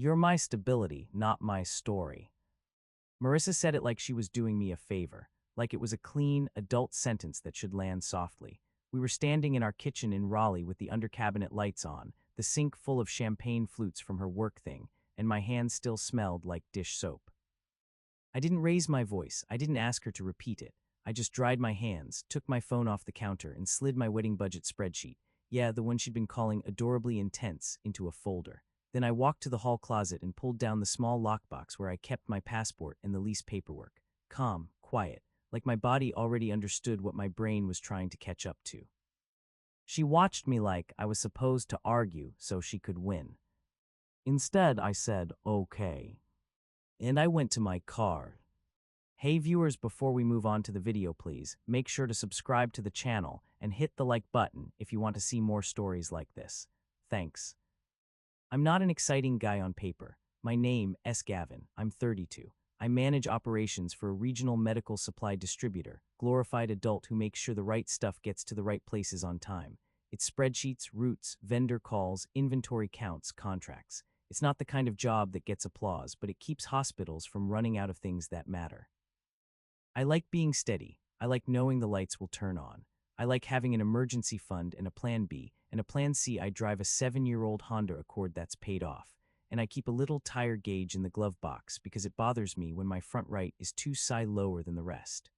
You're my stability, not my story. Marissa said it like she was doing me a favor, like it was a clean, adult sentence that should land softly. We were standing in our kitchen in Raleigh with the under-cabinet lights on, the sink full of champagne flutes from her work thing, and my hands still smelled like dish soap. I didn't raise my voice. I didn't ask her to repeat it. I just dried my hands, took my phone off the counter, and slid my wedding budget spreadsheet, yeah, the one she'd been calling adorably intense, into a folder. Then I walked to the hall closet and pulled down the small lockbox where I kept my passport and the lease paperwork. Calm, quiet, like my body already understood what my brain was trying to catch up to. She watched me like I was supposed to argue so she could win. Instead, I said, okay. And I went to my car. Hey viewers, before we move on to the video, please make sure to subscribe to the channel and hit the like button if you want to see more stories like this. Thanks. I'm not an exciting guy on paper. My name, S. Gavin. I'm 32. I manage operations for a regional medical supply distributor, glorified adult who makes sure the right stuff gets to the right places on time. It's spreadsheets, routes, vendor calls, inventory counts, contracts. It's not the kind of job that gets applause, but it keeps hospitals from running out of things that matter. I like being steady. I like knowing the lights will turn on. I like having an emergency fund and a plan B, and a plan C. I drive a 7-year-old Honda Accord that's paid off, and I keep a little tire gauge in the glove box because it bothers me when my front right is 2 psi lower than the rest.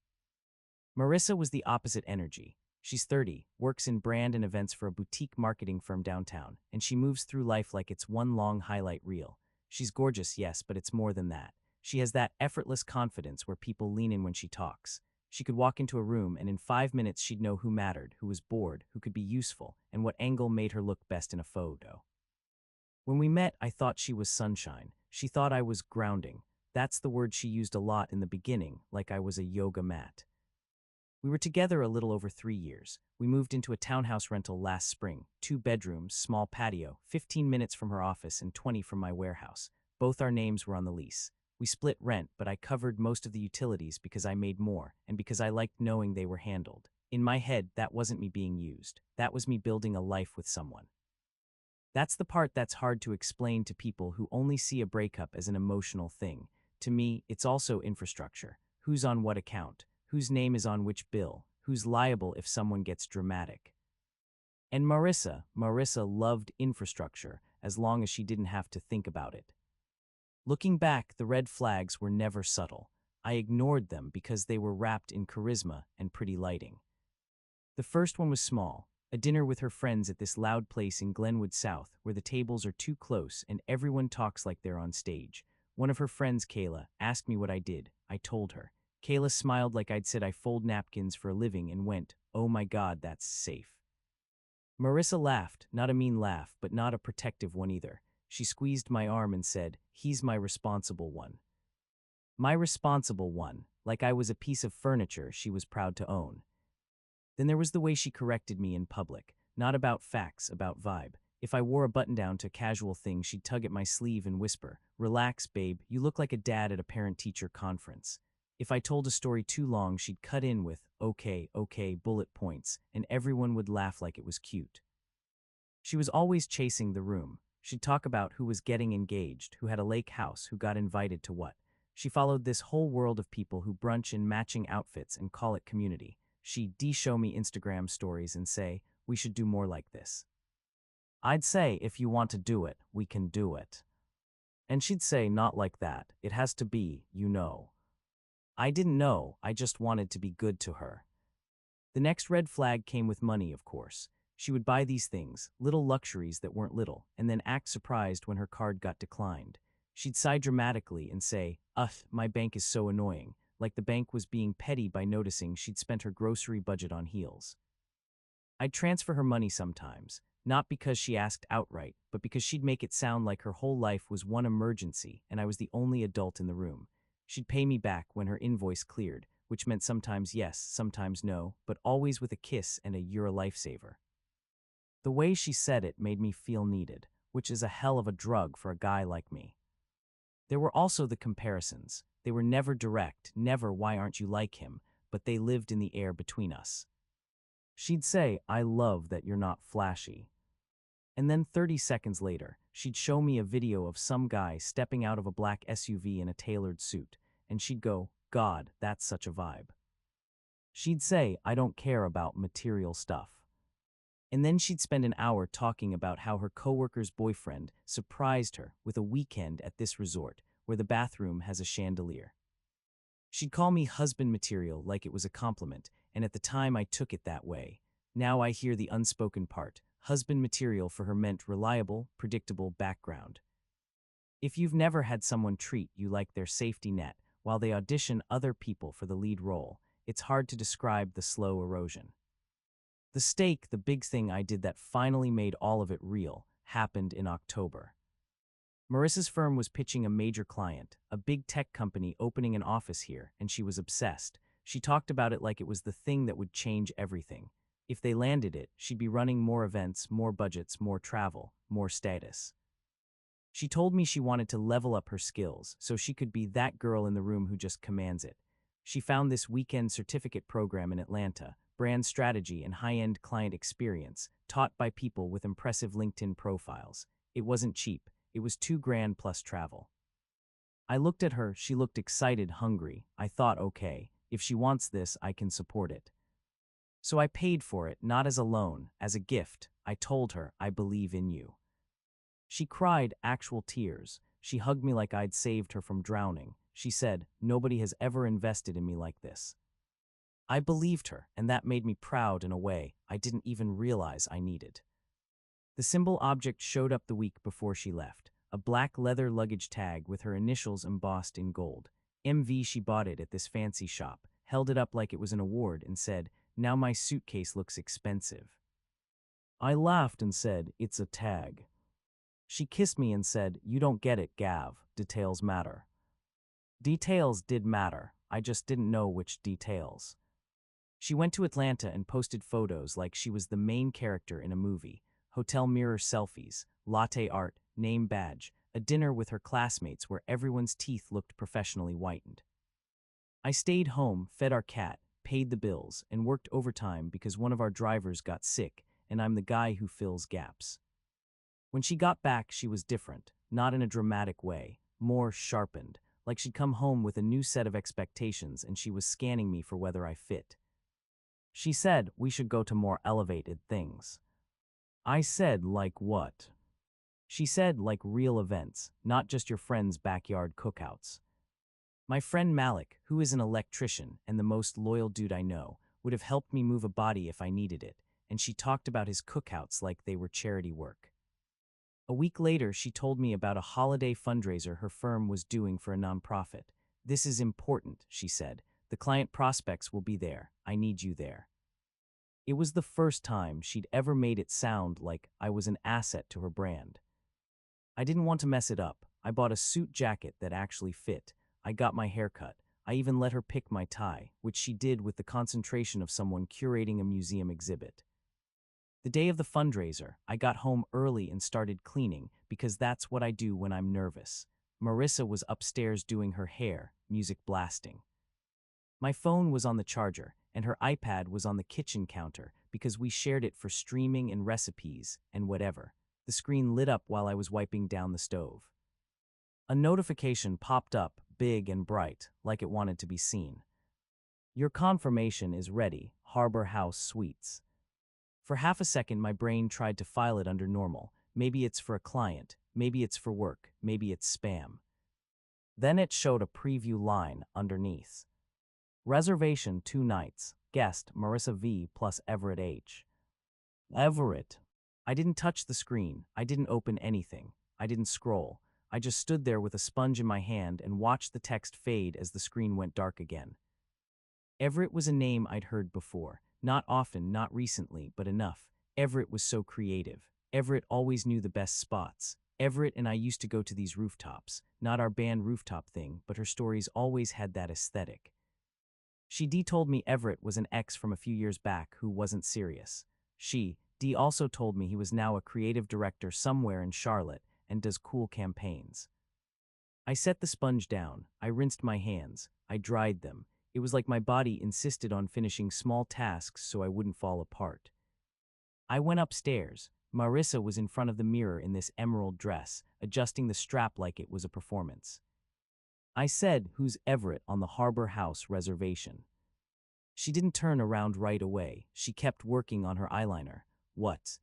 Marissa was the opposite energy. She's 30, works in brand and events for a boutique marketing firm downtown, and she moves through life like it's one long highlight reel. She's gorgeous, yes, but it's more than that. She has that effortless confidence where people lean in when she talks. She could walk into a room and in 5 minutes she'd know who mattered, who was bored, who could be useful, and what angle made her look best in a photo. When we met, I thought she was sunshine. She thought I was grounding. That's the word she used a lot in the beginning, like I was a yoga mat. We were together a little over 3 years. We moved into a townhouse rental last spring, 2 bedrooms, small patio, 15 minutes from her office and 20 from my warehouse. Both our names were on the lease. We split rent, but I covered most of the utilities because I made more and because I liked knowing they were handled. In my head, that wasn't me being used. That was me building a life with someone. That's the part that's hard to explain to people who only see a breakup as an emotional thing. To me, it's also infrastructure. Who's on what account? Whose name is on which bill? Who's liable if someone gets dramatic? And Marissa loved infrastructure as long as she didn't have to think about it. Looking back, the red flags were never subtle. I ignored them because they were wrapped in charisma and pretty lighting. The first one was small, a dinner with her friends at this loud place in Glenwood South where the tables are too close and everyone talks like they're on stage. One of her friends, Kayla, asked me what I did. I told her. Kayla smiled like I'd said I fold napkins for a living and went, "Oh my God, that's safe." Marissa laughed, not a mean laugh, but not a protective one either. She squeezed my arm and said, "He's my responsible one." My responsible one, like I was a piece of furniture she was proud to own. Then there was the way she corrected me in public, not about facts, about vibe. If I wore a button-down to casual thing, she'd tug at my sleeve and whisper, "Relax, babe, you look like a dad at a parent-teacher conference." If I told a story too long, she'd cut in with, okay, bullet points, and everyone would laugh like it was cute. She was always chasing the room. She'd talk about who was getting engaged, who had a lake house, who got invited to what. She followed this whole world of people who brunch in matching outfits and call it community. She'd de-show me Instagram stories and say, "We should do more like this." I'd say, "If you want to do it, we can do it." And she'd say, "Not like that. It has to be, you know." I didn't know, I just wanted to be good to her. The next red flag came with money, of course. She would buy these things, little luxuries that weren't little, and then act surprised when her card got declined. She'd sigh dramatically and say, "Ugh, my bank is so annoying," like the bank was being petty by noticing she'd spent her grocery budget on heels. I'd transfer her money sometimes, not because she asked outright, but because she'd make it sound like her whole life was one emergency and I was the only adult in the room. She'd pay me back when her invoice cleared, which meant sometimes yes, sometimes no, but always with a kiss and a "you're a lifesaver." The way she said it made me feel needed, which is a hell of a drug for a guy like me. There were also the comparisons. They were never direct, never "why aren't you like him," but they lived in the air between us. She'd say, "I love that you're not flashy." And then 30 seconds later, she'd show me a video of some guy stepping out of a black SUV in a tailored suit, and she'd go, "God, that's such a vibe." She'd say, "I don't care about material stuff." And then she'd spend an hour talking about how her coworker's boyfriend surprised her with a weekend at this resort where the bathroom has a chandelier. She'd call me husband material like it was a compliment, and at the time I took it that way. Now I hear the unspoken part. Husband material for her meant reliable, predictable background. If you've never had someone treat you like their safety net while they audition other people for the lead role, it's hard to describe the slow erosion. The stake, the big thing I did that finally made all of it real, happened in October. Marissa's firm was pitching a major client, a big tech company opening an office here, and she was obsessed. She talked about it like it was the thing that would change everything. If they landed it, she'd be running more events, more budgets, more travel, more status. She told me she wanted to level up her skills so she could be that girl in the room who just commands it. She found this weekend certificate program in Atlanta, brand strategy and high-end client experience, taught by people with impressive LinkedIn profiles. It wasn't cheap. It was $2,000 plus travel. I looked at her. She looked excited, hungry. I thought, okay, if she wants this, I can support it. So I paid for it, not as a loan, as a gift. I told her, "I believe in you." She cried, actual tears. She hugged me like I'd saved her from drowning. She said, "Nobody has ever invested in me like this." I believed her, and that made me proud in a way I didn't even realize I needed. The symbol object showed up the week before she left, a black leather luggage tag with her initials embossed in gold. MV. She bought it at this fancy shop, held it up like it was an award, and said, "Now my suitcase looks expensive." I laughed and said, "It's a tag." She kissed me and said, "You don't get it, Gav. Details matter." Details did matter. I just didn't know which details. She went to Atlanta and posted photos like she was the main character in a movie. Hotel mirror selfies, latte art, name badge, a dinner with her classmates where everyone's teeth looked professionally whitened. I stayed home, fed our cat, paid the bills, and worked overtime because one of our drivers got sick, and I'm the guy who fills gaps. When she got back, she was different, not in a dramatic way, more sharpened, like she'd come home with a new set of expectations and she was scanning me for whether I fit. She said we should go to more elevated things. I said, "Like what?" She said, "Like real events, not just your friend's backyard cookouts." My friend Malik, who is an electrician and the most loyal dude I know, would have helped me move a body if I needed it, and she talked about his cookouts like they were charity work. A week later, she told me about a holiday fundraiser her firm was doing for a nonprofit. "This is important," she said. "The client prospects will be there. I need you there." It was the first time she'd ever made it sound like I was an asset to her brand. I didn't want to mess it up. I bought a suit jacket that actually fit. I got my hair cut. I even let her pick my tie, which she did with the concentration of someone curating a museum exhibit. The day of the fundraiser, I got home early and started cleaning because that's what I do when I'm nervous. Marissa was upstairs doing her hair, music blasting. My phone was on the charger, and her iPad was on the kitchen counter because we shared it for streaming and recipes and whatever. The screen lit up while I was wiping down the stove. A notification popped up, big and bright, like it wanted to be seen. "Your confirmation is ready, Harbor House Suites." For half a second, my brain tried to file it under normal. Maybe it's for a client, maybe it's for work, maybe it's spam. Then it showed a preview line underneath. "Reservation 2 nights. Guest Marissa V plus Everett H." Everett. I didn't touch the screen. I didn't open anything. I didn't scroll. I just stood there with a sponge in my hand and watched the text fade as the screen went dark again. Everett was a name I'd heard before. Not often, not recently, but enough. Everett was so creative. Everett always knew the best spots. Everett and I used to go to these rooftops. Not our band rooftop thing, but her stories always had that aesthetic. She told me Everett was an ex from a few years back who wasn't serious. Dee also told me he was now a creative director somewhere in Charlotte and does cool campaigns. I set the sponge down. I rinsed my hands. I dried them. It was like my body insisted on finishing small tasks so I wouldn't fall apart. I went upstairs. Marissa was in front of the mirror in this emerald dress, adjusting the strap like it was a performance. I said, "Who's Everett on the Harbor House reservation?" She didn't turn around right away. She kept working on her eyeliner. What?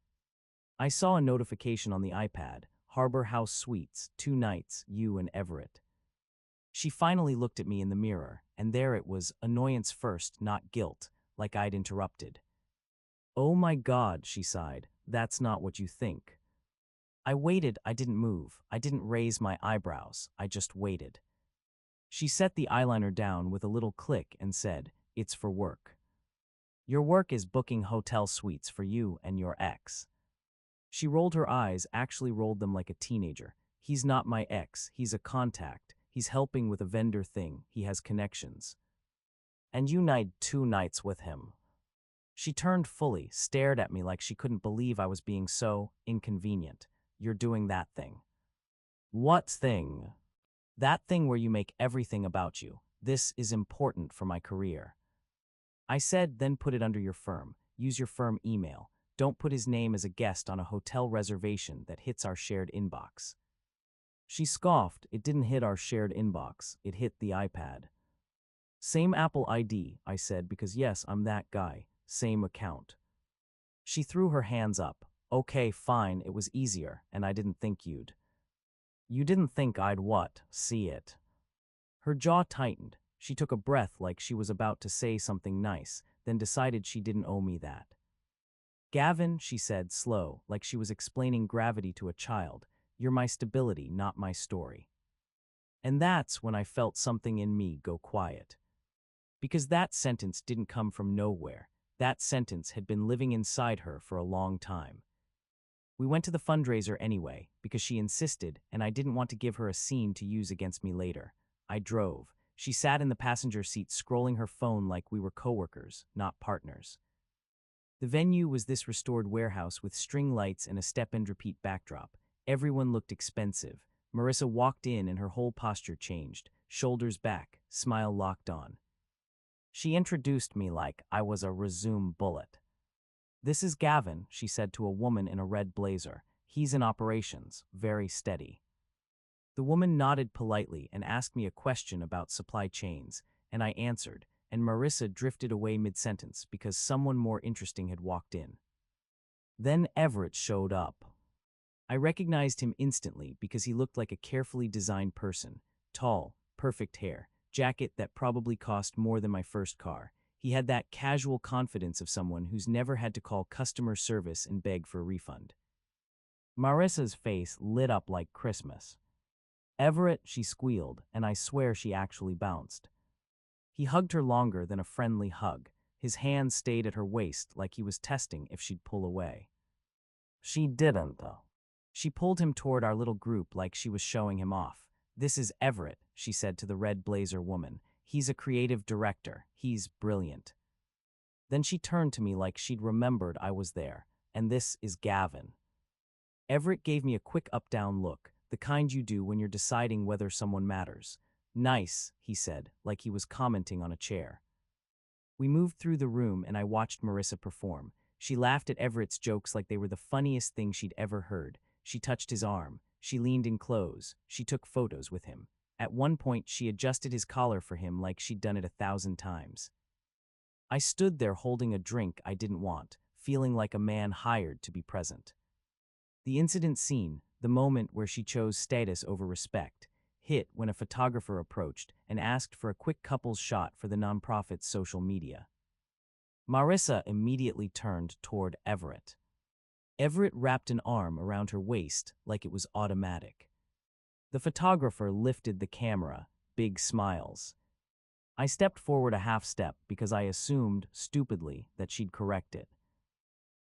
I saw a notification on the iPad. Harbor House Suites, 2 nights, you and Everett. She finally looked at me in the mirror, and there it was, annoyance first, not guilt, like I'd interrupted. "Oh my God," she sighed, "that's not what you think." I waited. I didn't move. I didn't raise my eyebrows. I just waited. She set the eyeliner down with a little click and said, "It's for work. Your work is booking hotel suites for you and your ex." She rolled her eyes, actually rolled them like a teenager. "He's not my ex. He's a contact. He's helping with a vendor thing. He has connections. And you need 2 nights with him." She turned fully, stared at me like she couldn't believe I was being so inconvenient. "You're doing that thing." "What thing?" "That thing where you make everything about you. This is important for my career." I said, "Then put it under your firm. Use your firm email. Don't put his name as a guest on a hotel reservation that hits our shared inbox." She scoffed. "It didn't hit our shared inbox. It hit the iPad." "Same Apple ID," I said, because yes, I'm that guy. Same account. She threw her hands up. "Okay, fine, it was easier, and I didn't think you'd." "You didn't think I'd what? See it?" Her jaw tightened. She took a breath like she was about to say something nice, then decided she didn't owe me that. "Gavin," she said, slow, like she was explaining gravity to a child, "you're my stability, not my story." And that's when I felt something in me go quiet. Because that sentence didn't come from nowhere. That sentence had been living inside her for a long time. We went to the fundraiser anyway, because she insisted, and I didn't want to give her a scene to use against me later. I drove. She sat in the passenger seat scrolling her phone like we were coworkers, not partners. The venue was this restored warehouse with string lights and a step-and-repeat backdrop. Everyone looked expensive. Marissa walked in and her whole posture changed, shoulders back, smile locked on. She introduced me like I was a resume bullet. "This is Gavin," she said to a woman in a red blazer. "He's in operations, very steady." The woman nodded politely and asked me a question about supply chains, and I answered, and Marissa drifted away mid-sentence because someone more interesting had walked in. Then Everett showed up. I recognized him instantly because he looked like a carefully designed person. Tall, perfect hair, jacket that probably cost more than my first car. He had that casual confidence of someone who's never had to call customer service and beg for a refund. Marissa's face lit up like Christmas. "Everett," she squealed, and I swear she actually bounced. He hugged her longer than a friendly hug. His hand stayed at her waist like he was testing if she'd pull away. She didn't, though. She pulled him toward our little group like she was showing him off. "This is Everett," she said to the red blazer woman. "He's a creative director. He's brilliant." Then she turned to me like she'd remembered I was there. "And this is Gavin." Everett gave me a quick up-down look, the kind you do when you're deciding whether someone matters. "Nice," he said, like he was commenting on a chair. We moved through the room and I watched Marissa perform. She laughed at Everett's jokes like they were the funniest thing she'd ever heard. She touched his arm. She leaned in close. She took photos with him. At one point, she adjusted his collar for him like she'd done it 1,000 times. I stood there holding a drink I didn't want, feeling like a man hired to be present. The incident scene, the moment where she chose status over respect, hit when a photographer approached and asked for a quick couples shot for the nonprofit's social media. Marissa immediately turned toward Everett. Everett wrapped an arm around her waist like it was automatic. The photographer lifted the camera, big smiles. I stepped forward a half step because I assumed, stupidly, that she'd correct it.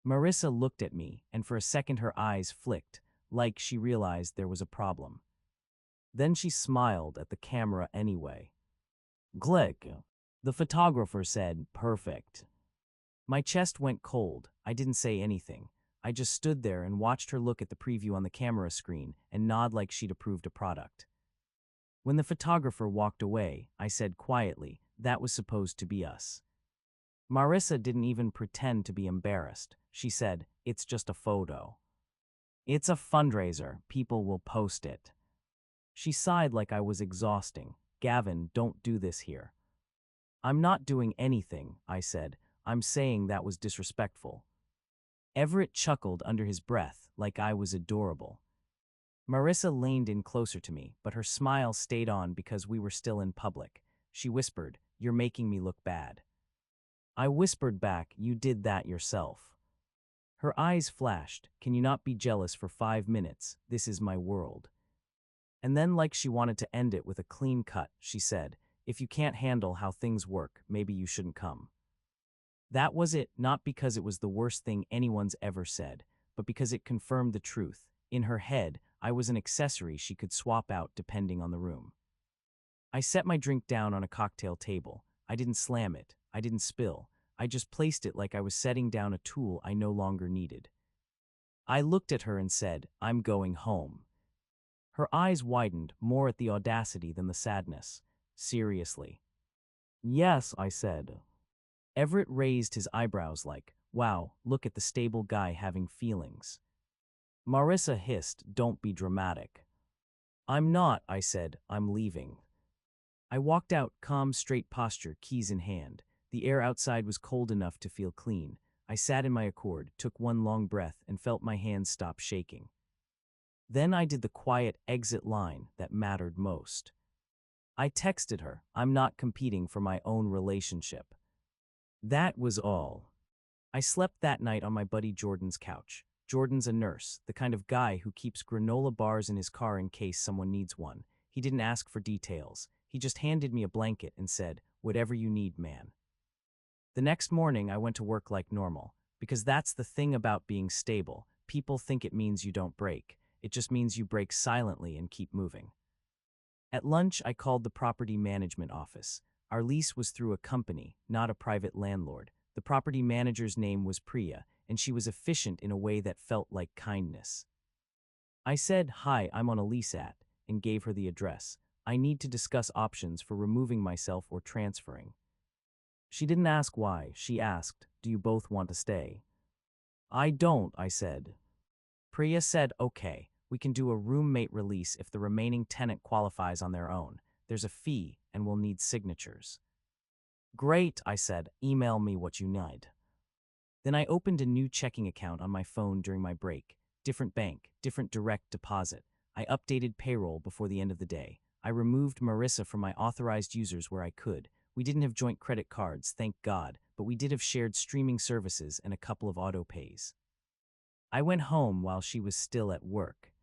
Marissa looked at me, and for a second her eyes flicked, like she realized there was a problem. Then she smiled at the camera anyway. "Glick," the photographer said, "perfect." My chest went cold. I didn't say anything. I just stood there and watched her look at the preview on the camera screen and nod like she'd approved a product. When the photographer walked away, I said quietly, "That was supposed to be us." Marissa didn't even pretend to be embarrassed. She said, "It's just a photo." It's a fundraiser. People will post it. She sighed like I was exhausting. Gavin, don't do this here. I'm not doing anything, I said. I'm saying that was disrespectful. Everett chuckled under his breath like I was adorable. Marissa leaned in closer to me, but her smile stayed on because we were still in public. She whispered, "You're making me look bad." I whispered back, "You did that yourself." Her eyes flashed. "Can you not be jealous for 5 minutes? This is my world." And then, like she wanted to end it with a clean cut, she said, "If you can't handle how things work, maybe you shouldn't come." That was it, not because it was the worst thing anyone's ever said, but because it confirmed the truth. In her head, I was an accessory she could swap out depending on the room. I set my drink down on a cocktail table. I didn't slam it. I didn't spill. I just placed it like I was setting down a tool I no longer needed. I looked at her and said, "I'm going home." Her eyes widened, more at the audacity than the sadness. "Seriously?" "Yes," I said. Everett raised his eyebrows like, "Wow, look at the stable guy having feelings." Marissa hissed, "Don't be dramatic." "I'm not," I said. "I'm leaving." I walked out, calm, straight posture, keys in hand. The air outside was cold enough to feel clean. I sat in my Accord, took one long breath, and felt my hands stop shaking. Then I did the quiet exit line that mattered most. I texted her, "I'm not competing for my own relationship." That was all. I slept that night on my buddy Jordan's couch. Jordan's a nurse, the kind of guy who keeps granola bars in his car in case someone needs one. He didn't ask for details. He just handed me a blanket and said, "Whatever you need, man." The next morning, I went to work like normal, because that's the thing about being stable. People think it means you don't break. It just means you break silently and keep moving. At lunch, I called the property management office. Our lease was through a company, not a private landlord. The property manager's name was Priya, and she was efficient in a way that felt like kindness. I said, "Hi, I'm on a lease at," and gave her the address. "I need to discuss options for removing myself or transferring." She didn't ask why. She asked, "Do you both want to stay?" "I don't," I said. Priya said, "Okay, we can do a roommate release if the remaining tenant qualifies on their own. There's a fee, and we'll need signatures." "Great," I said. "Email me what you need." Then I opened a new checking account on my phone during my break. Different bank, different direct deposit. I updated payroll before the end of the day. I removed Marissa from my authorized users where I could. We didn't have joint credit cards, thank God, but we did have shared streaming services and a couple of auto pays. I went home while she was still at work.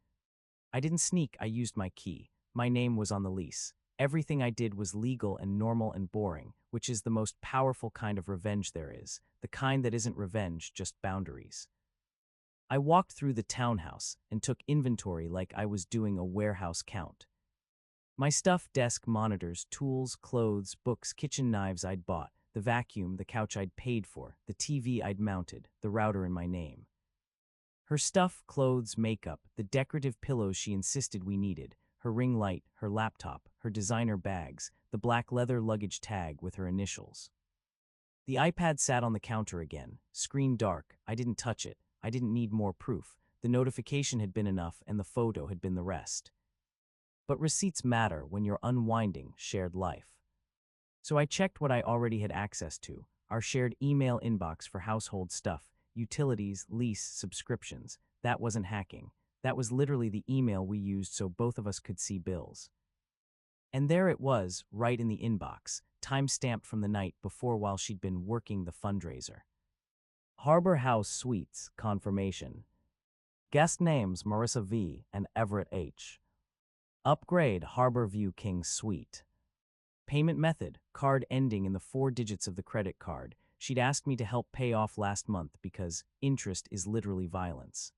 I didn't sneak, I used my key. My name was on the lease. Everything I did was legal and normal and boring, which is the most powerful kind of revenge there is, the kind that isn't revenge, just boundaries. I walked through the townhouse and took inventory like I was doing a warehouse count. My stuff, desk, monitors, tools, clothes, books, kitchen knives I'd bought, the vacuum, the couch I'd paid for, the TV I'd mounted, the router in my name. Her stuff, clothes, makeup, the decorative pillows she insisted we needed, her ring light, her laptop, her designer bags, the black leather luggage tag with her initials. The iPad sat on the counter again, screen dark. I didn't touch it. I didn't need more proof. The notification had been enough and the photo had been the rest. But receipts matter when you're unwinding shared life. So I checked what I already had access to, our shared email inbox for household stuff, utilities, lease, subscriptions. That wasn't hacking. That was literally the email we used so both of us could see bills. And there it was, right in the inbox, time-stamped from the night before while she'd been working the fundraiser. Harbor House Suites, confirmation. Guest names Marissa V. and Everett H. Upgrade Harbor View King Suite. Payment method, card ending in the 4 digits of the credit card. She'd asked me to help pay off last month because interest is literally violence.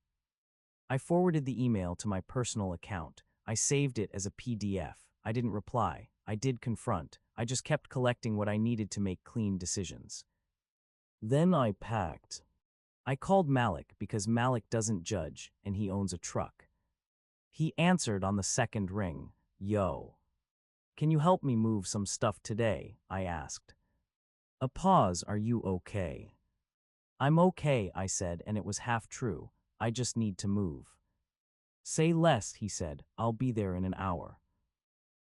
I forwarded the email to my personal account. I saved it as a PDF. I didn't reply. I did confront. I just kept collecting what I needed to make clean decisions. Then I packed. I called Malik because Malik doesn't judge and he owns a truck. He answered on the second ring. "Yo. Can you help me move some stuff today?" I asked. A pause. "Are you okay?" "I'm okay," I said, and it was half true. "I just need to move." Say less, he said. I'll be there in an hour.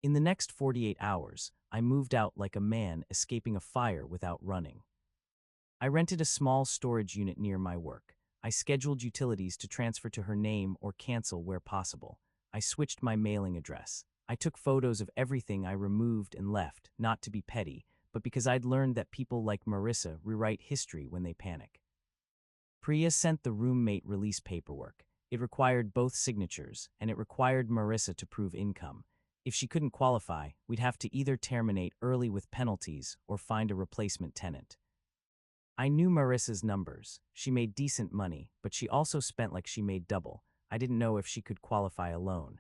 In the next 48 hours, I moved out like a man escaping a fire without running. I rented a small storage unit near my work. I scheduled utilities to transfer to her name or cancel where possible. I switched my mailing address. I took photos of everything I removed and left, not to be petty, but because I'd learned that people like Marissa rewrite history when they panic. Priya sent the roommate release paperwork. It required both signatures, and it required Marissa to prove income. If she couldn't qualify, we'd have to either terminate early with penalties or find a replacement tenant. I knew Marissa's numbers. She made decent money, but she also spent like she made double. I didn't know if she could qualify alone.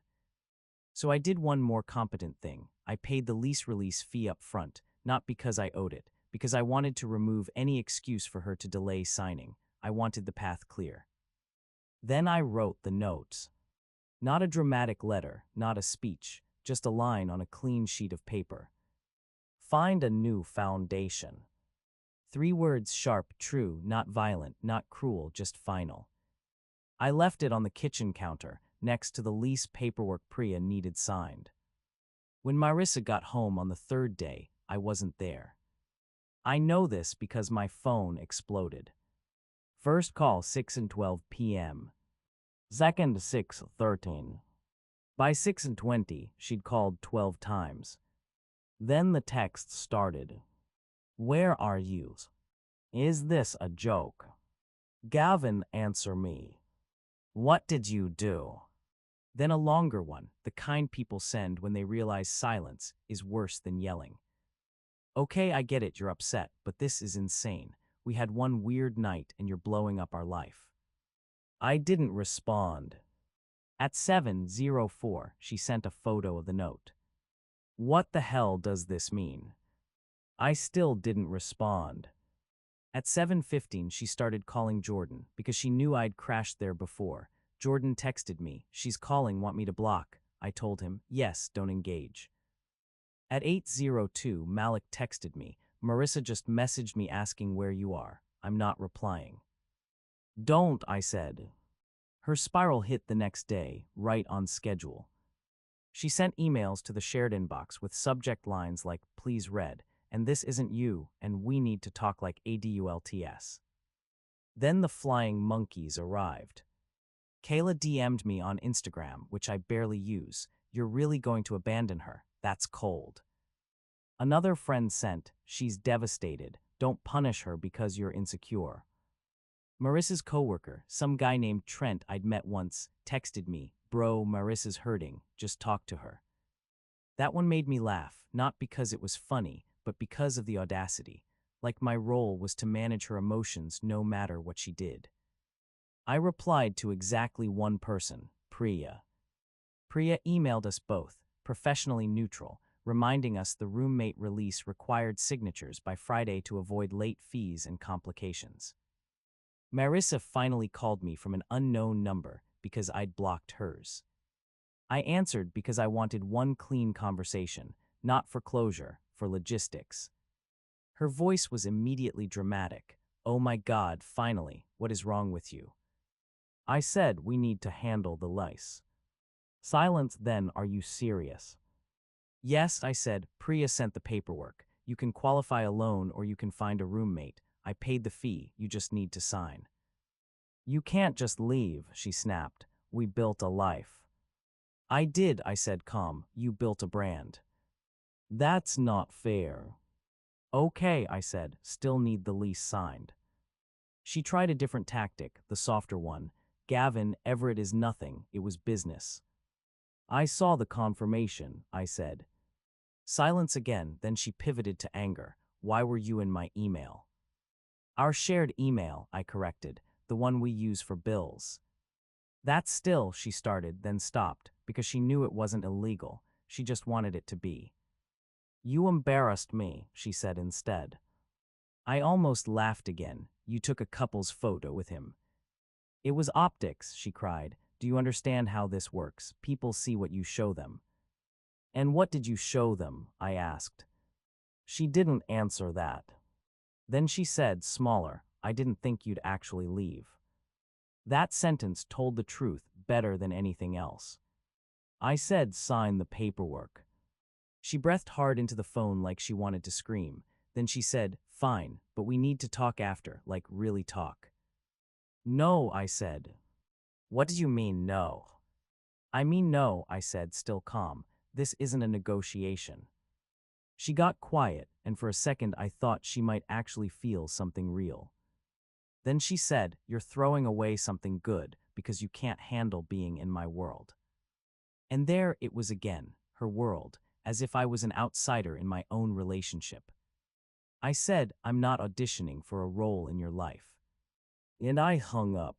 So I did one more competent thing. I paid the lease release fee up front, not because I owed it, because I wanted to remove any excuse for her to delay signing. I wanted the path clear. Then I wrote the notes. Not a dramatic letter, not a speech, just a line on a clean sheet of paper. Find a new foundation. 3 words, sharp, true, not violent, not cruel, just final. I left it on the kitchen counter, next to the lease paperwork Priya needed signed. When Marissa got home on the 3rd day, I wasn't there. I know this because my phone exploded. First call 6:12 p.m. Second 6:13. By 6:20, she'd called 12 times. Then the texts started. Where are you? Is this a joke? Gavin, answer me. What did you do? Then a longer one, the kind people send when they realize silence is worse than yelling. Okay, I get it, you're upset, but this is insane. We had one weird night and you're blowing up our life. I didn't respond. At 7:04, she sent a photo of the note. What the hell does this mean? I still didn't respond. At 7:15, she started calling Jordan because she knew I'd crashed there before. Jordan texted me, she's calling, want me to block? I told him, yes, don't engage. At 8:02, Malik texted me, Marissa just messaged me asking where you are. I'm not replying. Don't, I said. Her spiral hit the next day, right on schedule. She sent emails to the shared inbox with subject lines like, please read, and this isn't you, and we need to talk like ADULTS. Then the flying monkeys arrived. Kayla DM'd me on Instagram, which I barely use. You're really going to abandon her. That's cold. Another friend sent, she's devastated. Don't punish her because you're insecure. Marissa's coworker, some guy named Trent I'd met once, texted me, bro, Marissa's hurting, just talk to her. That one made me laugh, not because it was funny, but because of the audacity. Like my role was to manage her emotions no matter what she did. I replied to exactly one person, Priya. Priya emailed us both, professionally neutral, reminding us the roommate release required signatures by Friday to avoid late fees and complications. Marissa finally called me from an unknown number because I'd blocked hers. I answered because I wanted one clean conversation, not for closure, for logistics. Her voice was immediately dramatic. Oh my God, finally, what is wrong with you? I said we need to handle the lice. Silence then, are you serious? Yes, I said, Priya sent the paperwork. You can qualify alone or you can find a roommate. I paid the fee, you just need to sign. You can't just leave, she snapped. We built a life. I did, I said calm. You built a brand. That's not fair. Okay, I said, still need the lease signed. She tried a different tactic, the softer one. Gavin, Everett is nothing, it was business. I saw the confirmation, I said. Silence again, then she pivoted to anger. Why were you in my email? Our shared email, I corrected, the one we use for bills. That's still, she started, then stopped, because she knew it wasn't illegal. She just wanted it to be. You embarrassed me, she said instead. I almost laughed again. You took a couple's photo with him. It was optics, she cried. Do you understand how this works? People see what you show them. And what did you show them? I asked. She didn't answer that. Then she said, smaller, I didn't think you'd actually leave. That sentence told the truth better than anything else. I said, sign the paperwork. She breathed hard into the phone like she wanted to scream. Then she said, fine, but we need to talk after, like really talk. No, I said. What do you mean, no? I mean no, I said, still calm. This isn't a negotiation. She got quiet, and for a second I thought she might actually feel something real. Then she said, you're throwing away something good because you can't handle being in my world. And there it was again, her world, as if I was an outsider in my own relationship. I said, I'm not auditioning for a role in your life. And I hung up.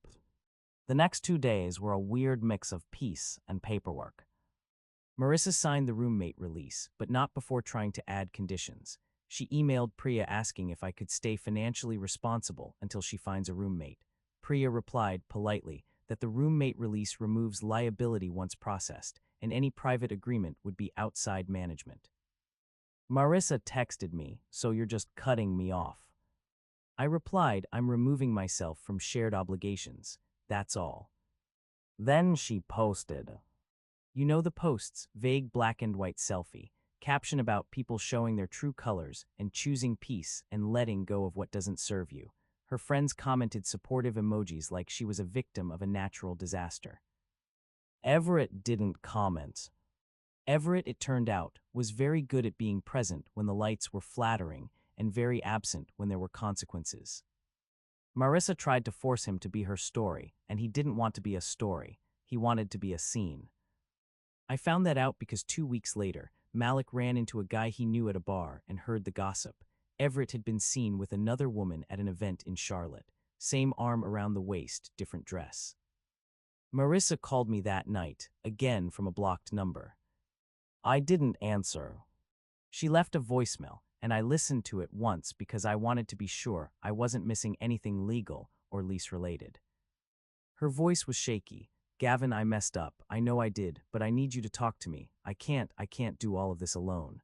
The next 2 days were a weird mix of peace and paperwork. Marissa signed the roommate release, but not before trying to add conditions. She emailed Priya asking if I could stay financially responsible until she finds a roommate. Priya replied politely that the roommate release removes liability once processed, and any private agreement would be outside management. Marissa texted me, so you're just cutting me off. I replied, I'm removing myself from shared obligations. That's all. Then she posted. You know the posts, vague black and white selfie, caption about people showing their true colors and choosing peace and letting go of what doesn't serve you. Her friends commented supportive emojis like she was a victim of a natural disaster. Everett didn't comment. Everett, it turned out, was very good at being present when the lights were flattering and very absent when there were consequences. Marissa tried to force him to be her story, and he didn't want to be a story. He wanted to be a scene. I found that out because 2 weeks later, Malik ran into a guy he knew at a bar and heard the gossip. Everett had been seen with another woman at an event in Charlotte. Same arm around the waist, different dress. Marissa called me that night, again from a blocked number. I didn't answer. She left a voicemail, and I listened to it once because I wanted to be sure I wasn't missing anything legal or lease-related. Her voice was shaky. Gavin, I messed up. I know I did, but I need you to talk to me. I can't do all of this alone.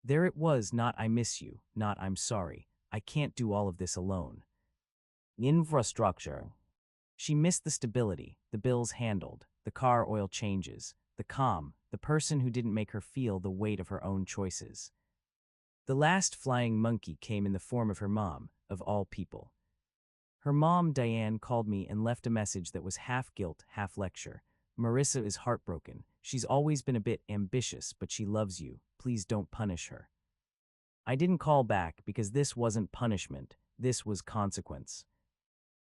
There it was, not I miss you, not I'm sorry. I can't do all of this alone. Infrastructure. She missed the stability, the bills handled, the car oil changes, the calm, the person who didn't make her feel the weight of her own choices. The last flying monkey came in the form of her mom, of all people. Her mom, Diane, called me and left a message that was half guilt, half lecture. Marissa is heartbroken. She's always been a bit ambitious, but she loves you. Please don't punish her. I didn't call back because this wasn't punishment. This was consequence.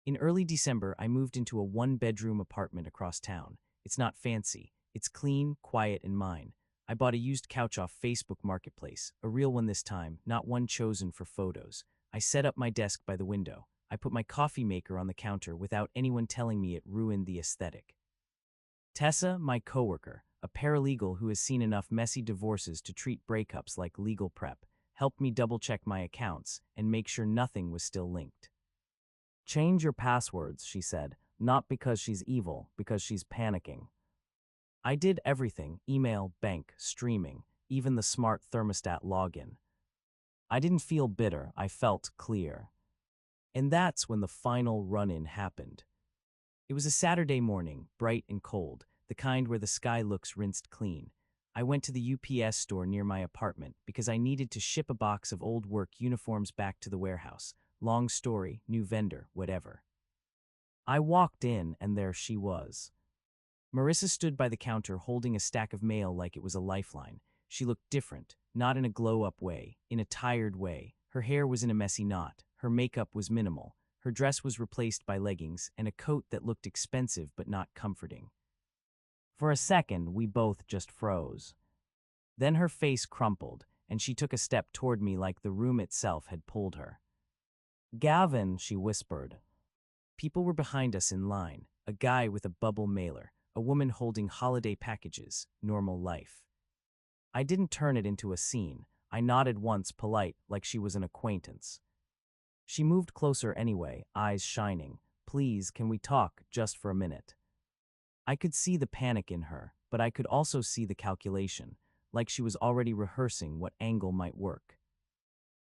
In early December, I moved into a one-bedroom apartment across town. It's not fancy. It's clean, quiet, and mine. I bought a used couch off Facebook Marketplace, a real one this time, not one chosen for photos. I set up my desk by the window. I put my coffee maker on the counter without anyone telling me it ruined the aesthetic. Tessa, my coworker, a paralegal who has seen enough messy divorces to treat breakups like legal prep, helped me double-check my accounts and make sure nothing was still linked. Change your passwords, she said, not because she's evil, because she's panicking. I did everything, email, bank, streaming, even the smart thermostat login. I didn't feel bitter, I felt clear. And that's when the final run-in happened. It was a Saturday morning, bright and cold, the kind where the sky looks rinsed clean. I went to the UPS store near my apartment because I needed to ship a box of old work uniforms back to the warehouse. Long story, new vendor, whatever. I walked in, and there she was. Marissa stood by the counter holding a stack of mail like it was a lifeline. She looked different, not in a glow-up way, in a tired way. Her hair was in a messy knot. Her makeup was minimal. Her dress was replaced by leggings and a coat that looked expensive but not comforting. For a second, we both just froze. Then her face crumpled, and she took a step toward me like the room itself had pulled her. Gavin, she whispered. People were behind us in line, a guy with a bubble mailer, a woman holding holiday packages, normal life. I didn't turn it into a scene. I nodded once, polite, like she was an acquaintance. She moved closer anyway, eyes shining. Please, can we talk, just for a minute? I could see the panic in her, but I could also see the calculation, like she was already rehearsing what angle might work.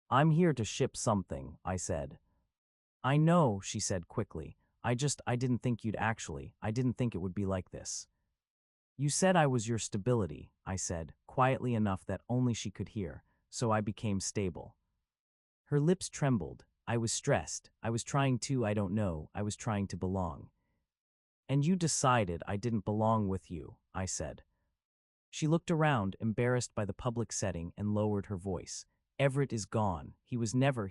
I'm here to ship something, I said. I know, she said quickly. I didn't think I didn't think it would be like this. You said I was your stability, I said, quietly enough that only she could hear, so I became stable. Her lips trembled. I was stressed. I was trying to, I don't know, I was trying to belong. And you decided I didn't belong with you, I said. She looked around, embarrassed by the public setting, and lowered her voice. Everett is gone. He was never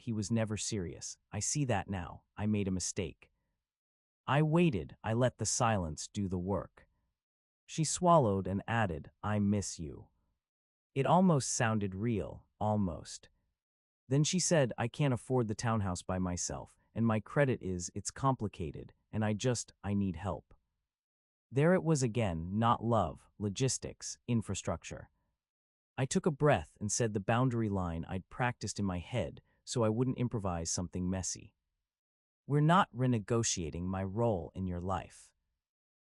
serious. I see that now. I made a mistake. I waited. I let the silence do the work. She swallowed and added, I miss you. It almost sounded real, almost. Then she said, I can't afford the townhouse by myself, and my credit it's complicated, and I need help. There it was again, not love, logistics, infrastructure. I took a breath and said the boundary line I'd practiced in my head so I wouldn't improvise something messy. We're not renegotiating my role in your life.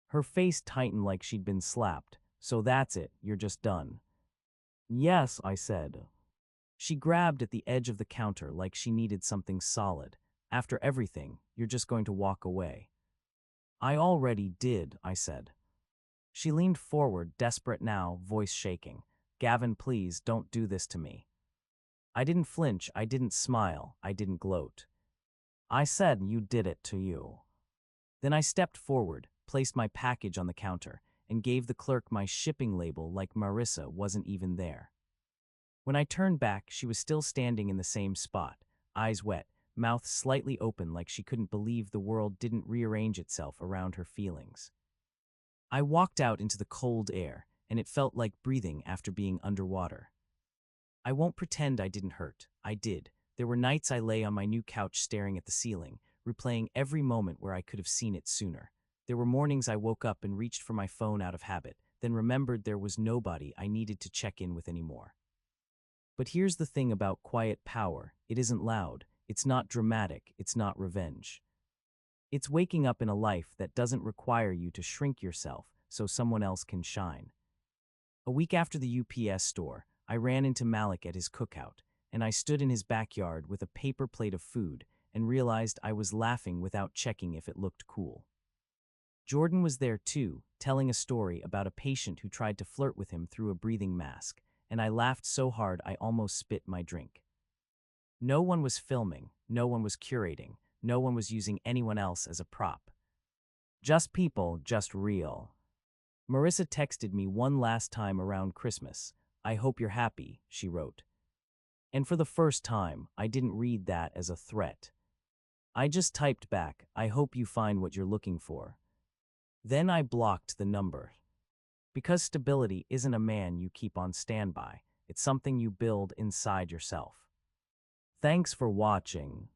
Her face tightened like she'd been slapped. So that's it, you're just done. Yes, I said. She grabbed at the edge of the counter like she needed something solid. After everything, you're just going to walk away. I already did, I said. She leaned forward, desperate now, voice shaking. Gavin, please, don't do this to me. I didn't flinch, I didn't smile, I didn't gloat. I said you did it to you. Then I stepped forward, placed my package on the counter, and gave the clerk my shipping label like Marissa wasn't even there. When I turned back, she was still standing in the same spot, eyes wet, mouth slightly open like she couldn't believe the world didn't rearrange itself around her feelings. I walked out into the cold air, and it felt like breathing after being underwater. I won't pretend I didn't hurt. I did. There were nights I lay on my new couch staring at the ceiling, replaying every moment where I could have seen it sooner. There were mornings I woke up and reached for my phone out of habit, then remembered there was nobody I needed to check in with anymore. But here's the thing about quiet power. It isn't loud, it's not dramatic, it's not revenge. It's waking up in a life that doesn't require you to shrink yourself so someone else can shine. A week after the UPS store, I ran into Malik at his cookout, and I stood in his backyard with a paper plate of food and realized I was laughing without checking if it looked cool. Jordan was there too, telling a story about a patient who tried to flirt with him through a breathing mask, and I laughed so hard I almost spit my drink. No one was filming, no one was curating, no one was using anyone else as a prop. Just people, just real. Marissa texted me one last time around Christmas. I hope you're happy, she wrote. And for the first time, I didn't read that as a threat. I just typed back, I hope you find what you're looking for. Then I blocked the number. Because stability isn't a man you keep on standby, it's something you build inside yourself. Thanks for watching.